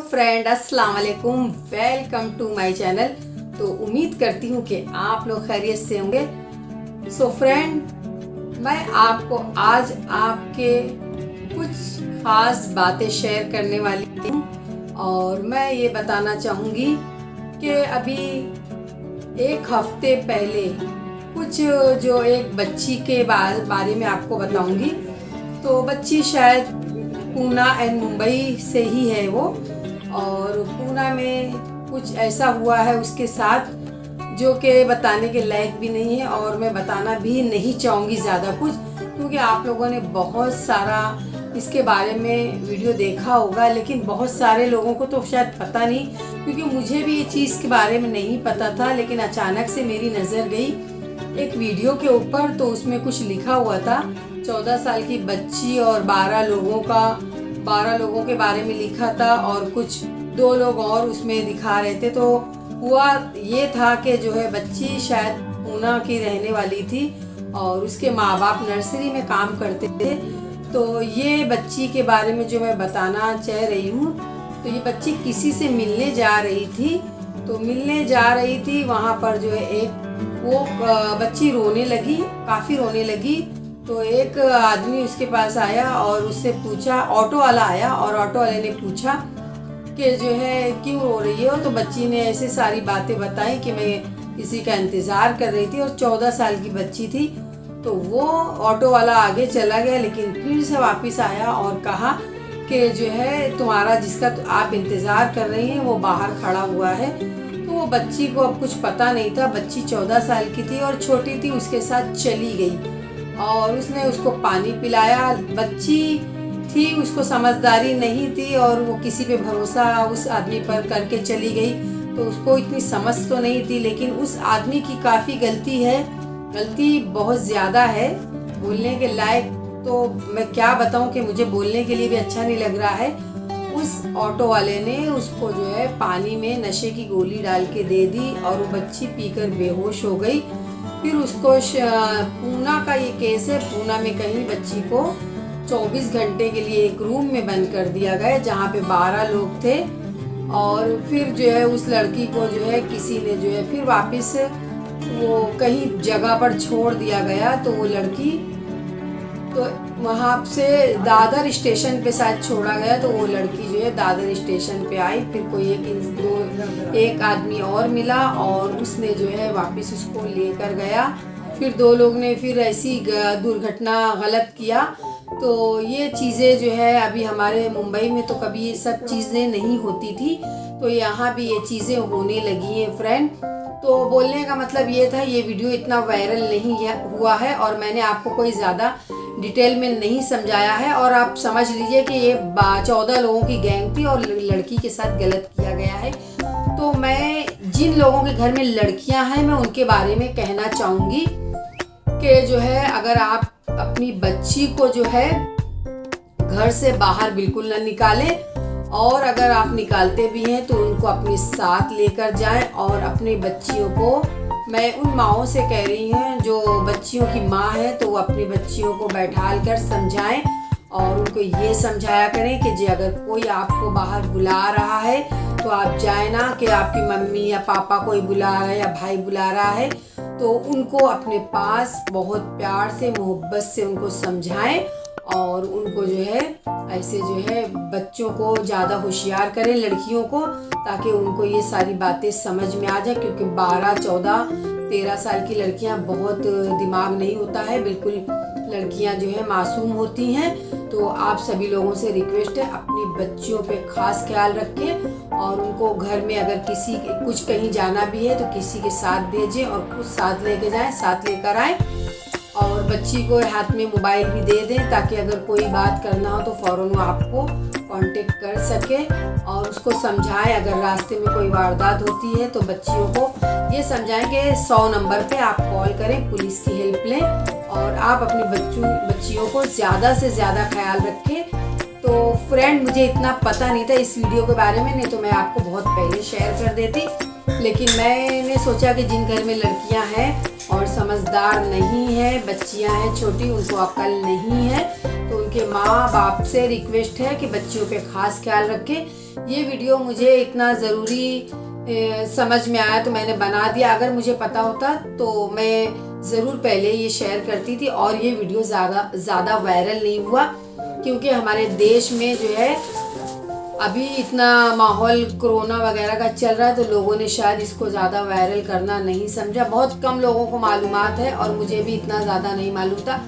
Friend, अस्सलाम वालेकुम, welcome to my channel. तो उम्मीद करती हूँ कि आप लोग खैरियत से होंगे। सो फ्रेंड, मैं आपको आज आपके कुछ ख़ास बातें शेयर करने वाली हूँ और मैं ये बताना चाहूँगी कि अभी एक हफ्ते पहले कुछ जो एक बच्ची के बारे में आपको बताऊँगी। तो बच्ची शायद पूना एंड मुंबई से ही है वो, और पूना में कुछ ऐसा हुआ है उसके साथ जो कि बताने के लायक भी नहीं है, और मैं बताना भी नहीं चाहूँगी ज़्यादा कुछ, क्योंकि आप लोगों ने बहुत सारा इसके बारे में वीडियो देखा होगा, लेकिन बहुत सारे लोगों को तो शायद पता नहीं, क्योंकि मुझे भी ये चीज़ के बारे में नहीं पता था। लेकिन अचानक से मेरी नज़र गई एक वीडियो के ऊपर, तो उसमें कुछ लिखा हुआ था 14 साल की बच्ची और 12 लोगों के बारे में लिखा था, और कुछ 2 लोग और उसमें दिखा रहे थे। तो हुआ ये था कि जो है बच्ची शायद पूना की रहने वाली थी और उसके माँ बाप नर्सरी में काम करते थे। तो ये बच्ची के बारे में जो मैं बताना चाह रही हूँ, तो ये बच्ची किसी से मिलने जा रही थी। तो मिलने जा रही थी, वहाँ पर जो है एक वो बच्ची रोने लगी, काफ़ी रोने लगी। तो एक आदमी उसके पास आया और उससे पूछा, ऑटो वाला आया और ऑटो वाले ने पूछा कि जो है क्यों रो रही हो। तो बच्ची ने ऐसे सारी बातें बताई कि मैं किसी का इंतज़ार कर रही थी और 14 साल की बच्ची थी। तो वो ऑटो वाला आगे चला गया, लेकिन फिर से वापस आया और कहा कि जो है तुम्हारा जिसका आप इंतज़ार कर रही हैं वो बाहर खड़ा हुआ है। तो वो बच्ची को अब कुछ पता नहीं था, बच्ची 14 साल की थी और छोटी थी, उसके साथ चली गई और उसने उसको पानी पिलाया। बच्ची थी, उसको समझदारी नहीं थी और वो किसी पे भरोसा उस आदमी पर करके चली गई, तो उसको इतनी समझ तो नहीं थी। लेकिन उस आदमी की काफ़ी गलती है, गलती बहुत ज़्यादा है, बोलने के लायक तो मैं क्या बताऊं कि मुझे बोलने के लिए भी अच्छा नहीं लग रहा है। उस ऑटो वाले ने उसको जो है पानी में नशे की गोली डाल के दे दी और वो बच्ची पीकर बेहोश हो गई। फिर उसको पूना का ये केस है, पूना में कहीं बच्ची को 24 घंटे के लिए एक रूम में बंद कर दिया गया जहाँ पे 12 लोग थे। और फिर जो है उस लड़की को जो है किसी ने जो है फिर वापस वो कहीं जगह पर छोड़ दिया गया। तो वो लड़की तो वहाँ से दादर स्टेशन पे शायद छोड़ा गया। तो वो लड़की जो है दादर स्टेशन पे आई, फिर कोई एक आदमी और मिला और उसने जो है वापस उसको लेकर गया। फिर 2 लोग ने फिर ऐसी दुर्घटना गलत किया। तो ये चीज़ें जो है अभी हमारे मुंबई में तो कभी ये सब चीज़ें नहीं होती थी, तो यहाँ भी ये चीज़ें होने लगी हैं फ्रेंड। तो बोलने का मतलब ये था, ये वीडियो इतना वायरल नहीं हुआ है और मैंने आपको कोई ज़्यादा डिटेल में नहीं समझाया है, और आप समझ लीजिए कि ये 14 लोगों की गैंग थी और लड़की के साथ गलत किया गया है। तो मैं जिन लोगों के घर में लड़कियां हैं, मैं उनके बारे में कहना चाहूँगी कि जो है अगर आप अपनी बच्ची को जो है घर से बाहर बिल्कुल न निकालें, और अगर आप निकालते भी हैं तो उनको अपने साथ लेकर जाएं। और अपने बच्चियों को, मैं उन माँओं से कह रही हूँ जो बच्चियों की माँ है, तो वो अपनी बच्चियों को बैठाल कर समझाएं और उनको ये समझाया करें कि जी अगर कोई आपको बाहर बुला रहा है तो आप जाए ना, कि आपकी मम्मी या पापा कोई बुला रहा है या भाई बुला रहा है, तो उनको अपने पास बहुत प्यार से मोहब्बत से उनको समझाएं और उनको जो है ऐसे जो है बच्चों को ज़्यादा होशियार करें, लड़कियों को, ताकि उनको ये सारी बातें समझ में आ जाए। क्योंकि 12, 14, 13 साल की लड़कियां बहुत दिमाग नहीं होता है, बिल्कुल लड़कियां जो है मासूम होती हैं। तो आप सभी लोगों से रिक्वेस्ट है, अपनी बच्चियों पे खास ख्याल रखें और उनको घर में अगर किसी कुछ कहीं जाना भी है तो किसी के साथ भेजें और कुछ साथ लेके जाएं, साथ लेकर आएँ। और बच्ची को हाथ में मोबाइल भी दे दें ताकि अगर कोई बात करना हो तो फ़ौरन वो आपको कांटेक्ट कर सके, और उसको समझाएं अगर रास्ते में कोई वारदात होती है तो बच्चियों को ये समझाएं कि 100 नंबर पे आप कॉल करें, पुलिस की हेल्प लें, और आप अपनी बच्चियों को ज़्यादा से ज़्यादा ख्याल रखें। तो फ्रेंड, मुझे इतना पता नहीं था इस वीडियो के बारे में, नहीं तो मैं आपको बहुत पहले शेयर कर देती, लेकिन मैंने सोचा कि जिन घर में लड़कियां हैं और समझदार नहीं है, बच्चियां हैं छोटी, उनको अक्ल नहीं है, तो उनके माँ बाप से रिक्वेस्ट है कि बच्चियों पे खास ख्याल रखें। ये वीडियो मुझे इतना ज़रूरी समझ में आया तो मैंने बना दिया। अगर मुझे पता होता तो मैं ज़रूर पहले ये शेयर करती थी और ये वीडियो ज़्यादा वायरल नहीं हुआ, क्योंकि हमारे देश में जो है अभी इतना माहौल कोरोना वगैरह का चल रहा है, तो लोगों ने शायद इसको ज़्यादा वायरल करना नहीं समझा। बहुत कम लोगों को मालूमात है और मुझे भी इतना ज़्यादा नहीं मालूम था।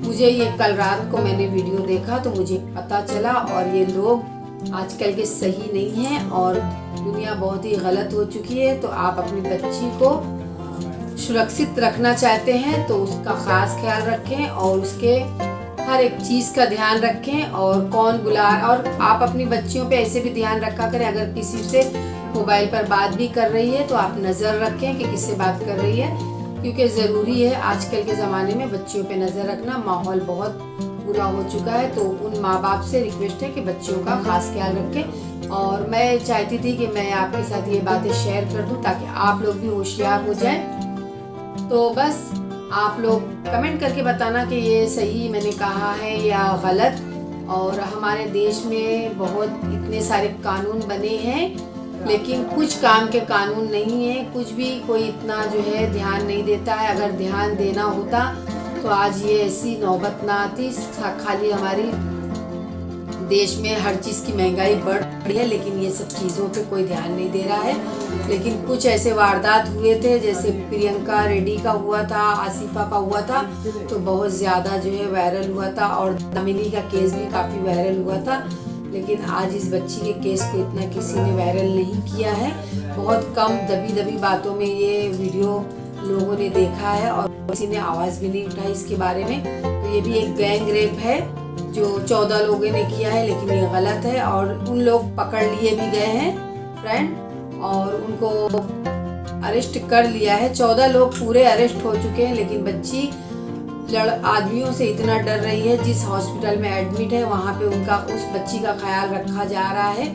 मुझे ये कल रात को मैंने वीडियो देखा तो मुझे पता चला, और ये लोग आजकल के सही नहीं हैं और दुनिया बहुत ही गलत हो चुकी है। तो आप अपनी बच्ची को सुरक्षित रखना चाहते हैं तो उसका ख़ास ख्याल रखें और उसके हर एक चीज़ का ध्यान रखें, और कौन बुला, और आप अपनी बच्चियों पे ऐसे भी ध्यान रखा करें, अगर किसी से मोबाइल पर बात भी कर रही है तो आप नज़र रखें कि किससे बात कर रही है, क्योंकि ज़रूरी है आजकल के ज़माने में बच्चियों पे नज़र रखना। माहौल बहुत बुरा हो चुका है, तो उन माँ बाप से रिक्वेस्ट है कि बच्चियों का खास ख्याल रखें। और मैं चाहती थी कि मैं आपके साथ ये बातें शेयर कर दूँ ताकि आप लोग भी होशियार हो जाएं। तो बस आप लोग कमेंट करके बताना कि ये सही मैंने कहा है या गलत। और हमारे देश में बहुत इतने सारे कानून बने हैं, लेकिन कुछ काम के कानून नहीं है, कुछ भी कोई इतना जो है ध्यान नहीं देता है। अगर ध्यान देना होता तो आज ये ऐसी नौबत ना आती। खाली हमारी देश में हर चीज़ की महंगाई बढ़ रही है, लेकिन ये सब चीज़ों पे कोई ध्यान नहीं दे रहा है। लेकिन कुछ ऐसे वारदात हुए थे, जैसे प्रियंका रेड्डी का हुआ था, आसिफा का हुआ था, तो बहुत ज़्यादा जो है वायरल हुआ था, और दामिनी का केस भी काफ़ी वायरल हुआ था। लेकिन आज इस बच्ची के केस को इतना किसी ने वायरल नहीं किया है। बहुत कम दबी बातों में ये वीडियो लोगों ने देखा है और किसी ने आवाज़ भी नहीं उठाई इसके बारे में। तो ये भी एक गैंग रेप है जो 14 लोगों ने किया है, लेकिन ये गलत है और उन लोग पकड़ लिए भी गए हैं फ्रेंड, और उनको अरेस्ट कर लिया है। 14 लोग पूरे अरेस्ट हो चुके हैं, लेकिन बच्ची आदमियों से इतना डर रही है। जिस हॉस्पिटल में एडमिट है वहाँ पे उस बच्ची का ख्याल रखा जा रहा है।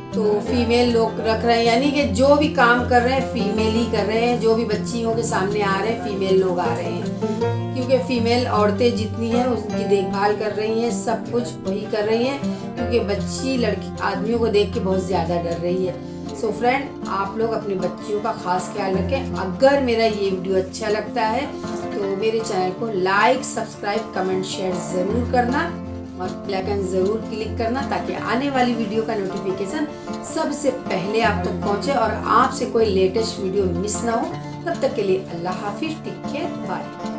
तो फीमेल लोग रख रहे हैं, यानी कि जो भी काम कर रहे हैं फीमेल ही कर रहे हैं। जो भी बच्चियों के सामने आ रहे हैं फीमेल लोग आ रहे हैं, क्योंकि फीमेल औरतें जितनी हैं उसकी देखभाल कर रही हैं, सब कुछ वही कर रही हैं, क्योंकि बच्ची लड़की आदमियों को देख के बहुत ज़्यादा डर रही है। सो फ्रेंड, आप लोग अपनी बच्चियों का खास ख्याल रखें। अगर मेरा ये वीडियो अच्छा लगता है तो मेरे चैनल को लाइक, सब्सक्राइब, कमेंट, शेयर ज़रूर करना और बेल आइकन ज़रूर क्लिक करना, ताकि आने वाली वीडियो का नोटिफिकेशन सबसे पहले आप तक पहुंचे और आपसे कोई लेटेस्ट वीडियो मिस ना हो। तब तक के लिए अल्लाह हाफिज़, टेक केयर, बाय।